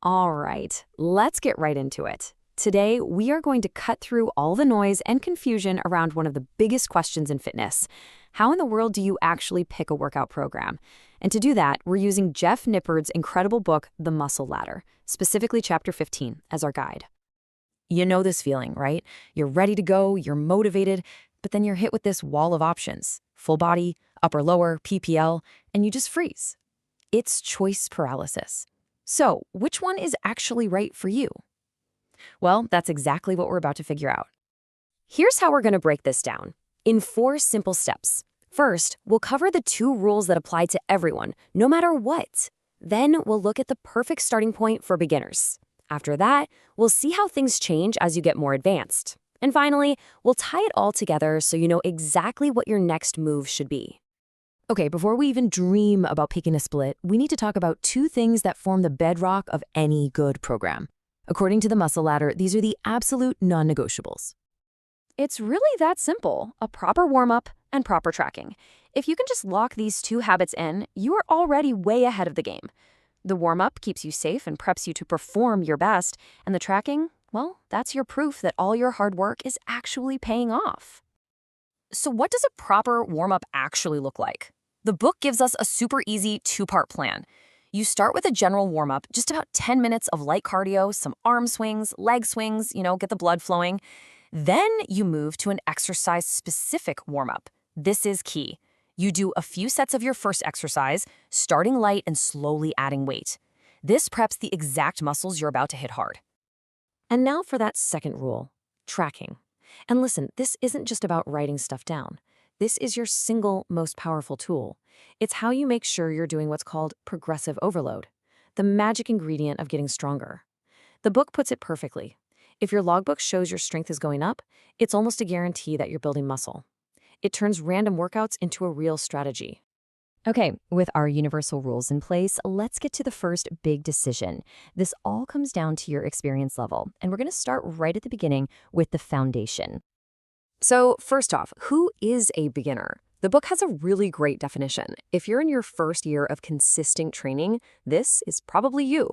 All right, let's get right into it. Today, we are going to cut through all the noise and confusion around one of the biggest questions in fitness. How in the world do you actually pick a workout program? And to do that, we're using Jeff Nippard's incredible book, The Muscle Ladder, specifically Chapter 15, as our guide. You know this feeling, right? You're ready to go, you're motivated, but then you're hit with this wall of options. Full body, upper lower, PPL, and you just freeze. It's choice paralysis. So, which one is actually right for you? Well, that's exactly what we're about to figure out. Here's how we're going to break this down in 4 simple steps. First, we'll cover the 2 rules that apply to everyone, no matter what. Then we'll look at the perfect starting point for beginners. After that, we'll see how things change as you get more advanced. And finally, we'll tie it all together so you know exactly what your next move should be. Okay, before we even dream about picking a split, we need to talk about 2 things that form the bedrock of any good program. According to the Muscle Ladder, these are the absolute non-negotiables. It's really that simple: a proper warm-up and proper tracking. If you can just lock these 2 habits in, you are already way ahead of the game. The warm-up keeps you safe and preps you to perform your best, and the tracking, well, that's your proof that all your hard work is actually paying off. So what does a proper warm-up actually look like? The book gives us a super easy 2-part plan. You start with a general warm-up, just about 10 minutes of light cardio, some arm swings, leg swings, get the blood flowing. Then you move to an exercise-specific warm-up. This is key. You do a few sets of your first exercise, starting light and slowly adding weight. This preps the exact muscles you're about to hit hard. And now for that second rule, tracking. And listen, this isn't just about writing stuff down. This is your single most powerful tool. It's how you make sure you're doing what's called progressive overload, the magic ingredient of getting stronger. The book puts it perfectly. If your logbook shows your strength is going up, it's almost a guarantee that you're building muscle. It turns random workouts into a real strategy. Okay, with our universal rules in place, let's get to the first big decision. This all comes down to your experience level, and we're going to start right at the beginning with the foundation. So first off, who is a beginner? The book has a really great definition. If you're in your first year of consistent training, this is probably you.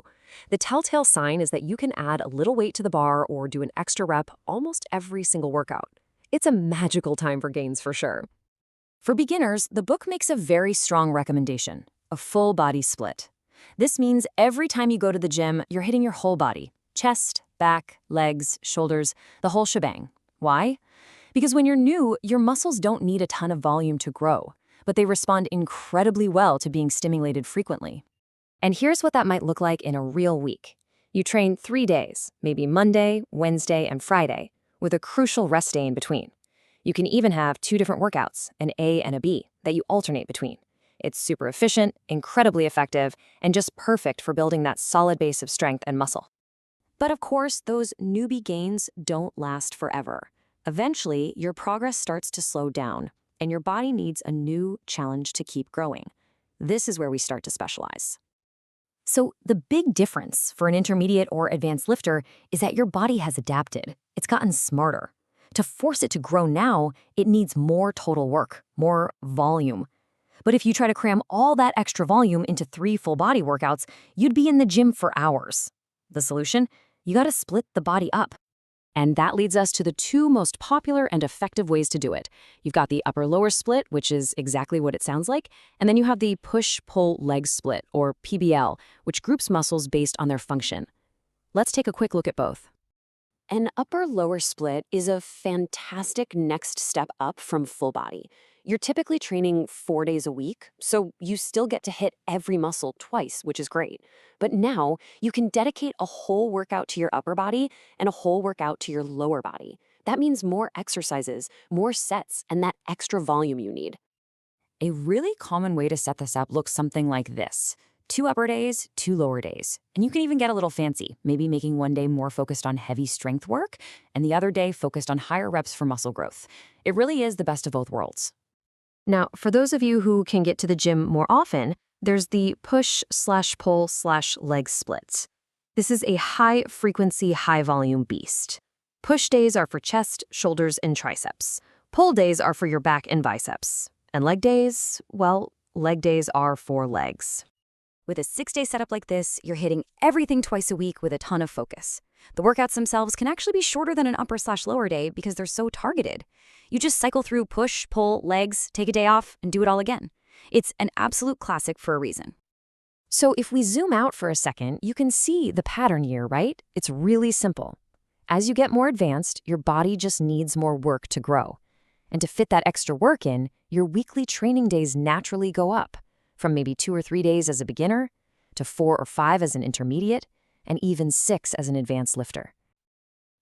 The telltale sign is that you can add a little weight to the bar or do an extra rep almost every single workout. It's a magical time for gains for sure. For beginners, the book makes a very strong recommendation: a full body split. This means every time you go to the gym, you're hitting your whole body: chest, back, legs, shoulders, the whole shebang. Why? Because when you're new, your muscles don't need a ton of volume to grow, but they respond incredibly well to being stimulated frequently. And here's what that might look like in a real week. You train 3 days, maybe Monday, Wednesday, and Friday, with a crucial rest day in between. You can even have 2 different workouts, an A and a B, that you alternate between. It's super efficient, incredibly effective, and just perfect for building that solid base of strength and muscle. But of course, those newbie gains don't last forever. Eventually, your progress starts to slow down, and your body needs a new challenge to keep growing. This is where we start to specialize. So the big difference for an intermediate or advanced lifter is that your body has adapted. It's gotten smarter. To force it to grow now, it needs more total work, more volume. But if you try to cram all that extra volume into 3 full body workouts, you'd be in the gym for hours. The solution? You gotta split the body up. And that leads us to the 2 most popular and effective ways to do it. You've got the upper-lower split, which is exactly what it sounds like, and then you have the push-pull-leg split, or PBL, which groups muscles based on their function. Let's take a quick look at both. An upper-lower split is a fantastic next step up from full body. You're typically training 4 days a week, so you still get to hit every muscle twice, which is great. But now you can dedicate a whole workout to your upper body and a whole workout to your lower body. That means more exercises, more sets, and that extra volume you need. A really common way to set this up looks something like this: 2 upper days, 2 lower days. And you can even get a little fancy, maybe making one day more focused on heavy strength work and the other day focused on higher reps for muscle growth. It really is the best of both worlds. Now, for those of you who can get to the gym more often, there's the push/pull/leg splits. This is a high-frequency, high-volume beast. Push days are for chest, shoulders, and triceps. Pull days are for your back and biceps. And leg days, well, leg days are for legs. With a 6-day setup like this, you're hitting everything twice a week with a ton of focus. The workouts themselves can actually be shorter than an upper/lower day because they're so targeted. You just cycle through push, pull, legs, take a day off, and do it all again. It's an absolute classic for a reason. So if we zoom out for a second, you can see the pattern here, right? It's really simple. As you get more advanced, your body just needs more work to grow. And to fit that extra work in, your weekly training days naturally go up, from maybe 2 or 3 days as a beginner, to 4 or 5 as an intermediate, and even 6 as an advanced lifter.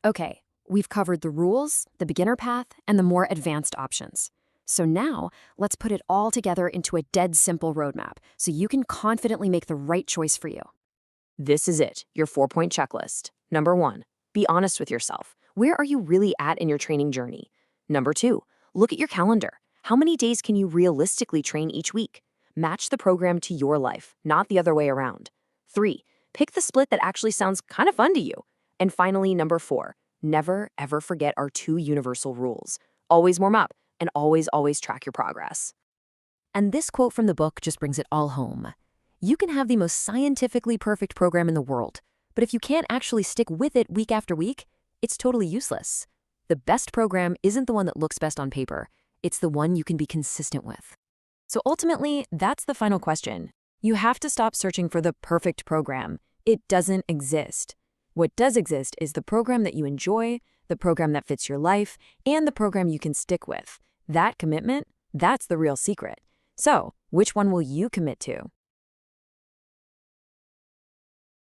Okay, we've covered the rules, the beginner path, and the more advanced options. So now, let's put it all together into a dead simple roadmap so you can confidently make the right choice for you. This is it, your 4-point checklist. Number 1, be honest with yourself. Where are you really at in your training journey? Number 2, look at your calendar. How many days can you realistically train each week? Match the program to your life, not the other way around. 3, pick the split that actually sounds kind of fun to you. And finally, number 4, never ever forget our 2 universal rules. Always warm up and always track your progress. And this quote from the book just brings it all home. You can have the most scientifically perfect program in the world, but if you can't actually stick with it week after week, it's totally useless. The best program isn't the one that looks best on paper. It's the one you can be consistent with. So ultimately, that's the final question. You have to stop searching for the perfect program. It doesn't exist. What does exist is the program that you enjoy, the program that fits your life, and the program you can stick with. That commitment, that's the real secret. So, which one will you commit to?